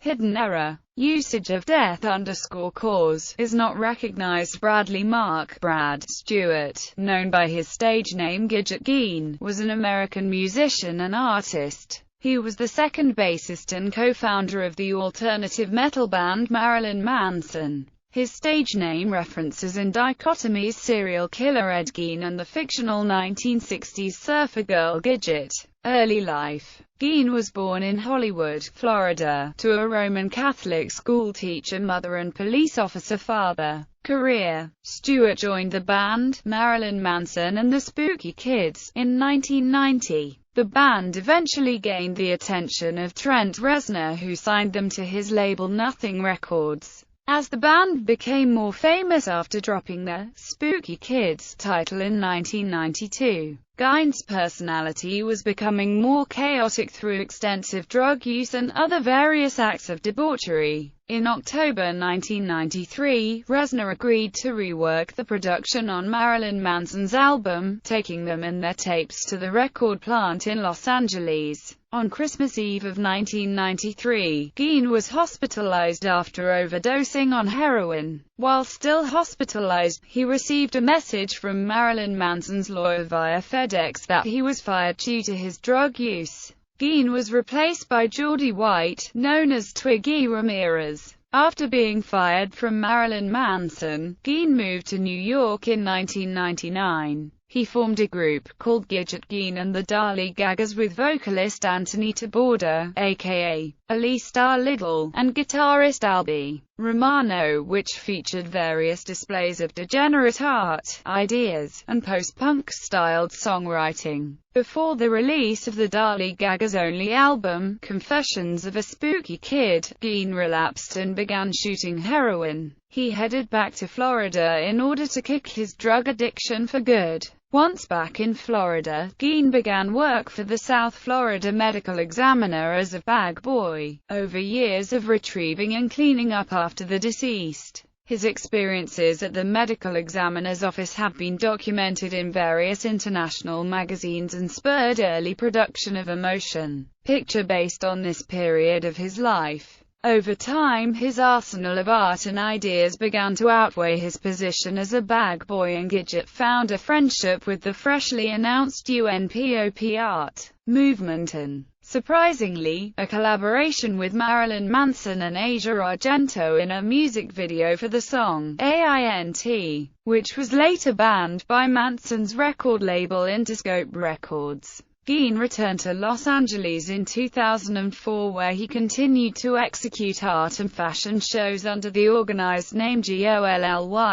Hidden error. Usage of death_cause is not recognized. Bradley Mark Brad Stewart, known by his stage name Gidget Gein, was an American musician and artist. He was the second bassist and co-founder of the alternative metal band Marilyn Manson. His stage name references in dichotomies serial killer Ed Gein and the fictional 1960s surfer girl Gidget. Early life. Gein was born in Hollywood, Florida, to a Roman Catholic schoolteacher mother and police officer father. Career. Stewart joined the band, Marilyn Manson and the Spooky Kids, in 1990. The band eventually gained the attention of Trent Reznor, who signed them to his label Nothing Records. As the band became more famous after dropping their Spooky Kids title in 1992, Gein's personality was becoming more chaotic through extensive drug use and other various acts of debauchery. In October 1993, Reznor agreed to rework the production on Marilyn Manson's album, taking them and their tapes to the record plant in Los Angeles. On Christmas Eve of 1993, Gein was hospitalized after overdosing on heroin. While still hospitalized, he received a message from Marilyn Manson's lawyer via FedEx that he was fired due to his drug use. Gein was replaced by Geordie White, known as Twiggy Ramirez. After being fired from Marilyn Manson, Gein moved to New York in 1999. He formed a group called Gidget Gein and the Dali Gagas with vocalist Anthony Taborda, aka Ali Star Little, and guitarist Albie Romano, which featured various displays of degenerate art, ideas, and post-punk-styled songwriting. Before the release of the Dali Gagas' only album, Confessions of a Spooky Kid, Gein relapsed and began shooting heroin. He headed back to Florida in order to kick his drug addiction for good. Once back in Florida, Gein began work for the South Florida Medical Examiner as a bag boy. Over years of retrieving and cleaning up after the deceased, his experiences at the medical examiner's office have been documented in various international magazines and spurred early production of a motion picture based on this period of his life. Over time, his arsenal of art and ideas began to outweigh his position as a bag boy, and Gidget found a friendship with the freshly announced UNPOP art movement and, surprisingly, a collaboration with Marilyn Manson and Asia Argento in a music video for the song AINT, which was later banned by Manson's record label Interscope Records. Gein returned to Los Angeles in 2004, where he continued to execute art and fashion shows under the organized name GOLLYWOOD.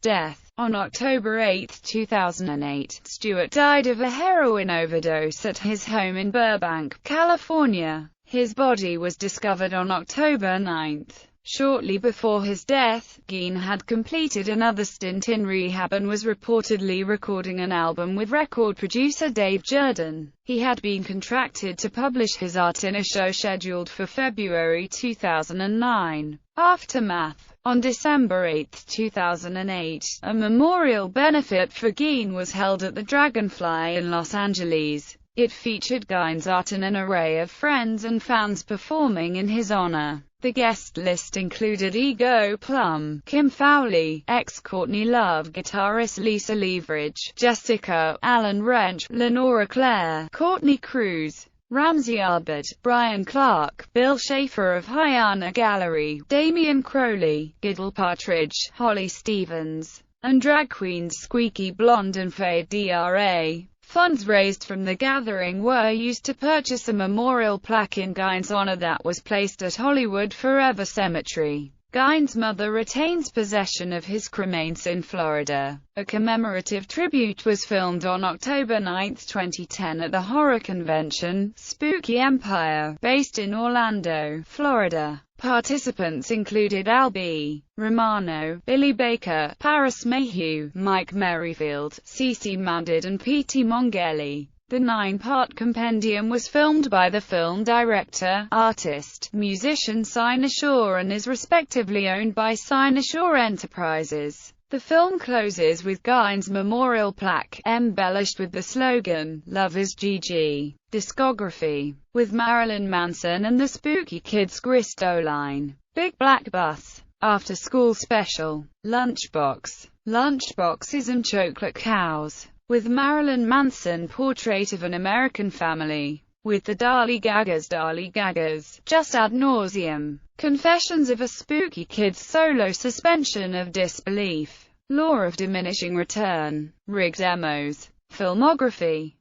Death. On October 8, 2008, Stewart died of a heroin overdose at his home in Burbank, California. His body was discovered on October 9. Shortly before his death, Gein had completed another stint in rehab and was reportedly recording an album with record producer Dave Jordan. He had been contracted to publish his art in a show scheduled for February 2009. Aftermath. On December 8, 2008, a memorial benefit for Gein was held at the Dragonfly in Los Angeles. It featured Gein's art and an array of friends and fans performing in his honor. The guest list included Ego Plum, Kim Fowley, ex-Courtney Love guitarist Lisa Leveridge, Jessica, Alan Wrench, Lenora Claire, Courtney Cruz, Ramsey Arbid, Brian Clark, Bill Schaefer of Hyena Gallery, Damian Crowley, Giddle Partridge, Holly Stevens, and drag queens Squeaky Blonde and Faye Dra. Funds raised from the gathering were used to purchase a memorial plaque in Gein's honor that was placed at Hollywood Forever Cemetery. Gein's mother retains possession of his cremains in Florida. A commemorative tribute was filmed on October 9, 2010 at the horror convention, Spooky Empire, based in Orlando, Florida. Participants included Albie Romano, Billy Baker, Paris Mayhew, Mike Merrifield, Cece Mandid and P.T. Mongelli. The 9-part compendium was filmed by the film director, artist, musician Cynosure and is respectively owned by Cynosure Enterprises. The film closes with Gein's memorial plaque, embellished with the slogan, "Love is GG." Discography. With Marilyn Manson and the Spooky Kids Gristo line. Big Black Bus. After School Special. Lunchbox. Lunchboxes and Chocolate Cows. With Marilyn Manson portrait of an American family. With the Dali Gagas, just ad nauseum. Confessions of a Spooky Kids solo, Suspension of Disbelief. Law of Diminishing Return. Rigged Demos. Filmography.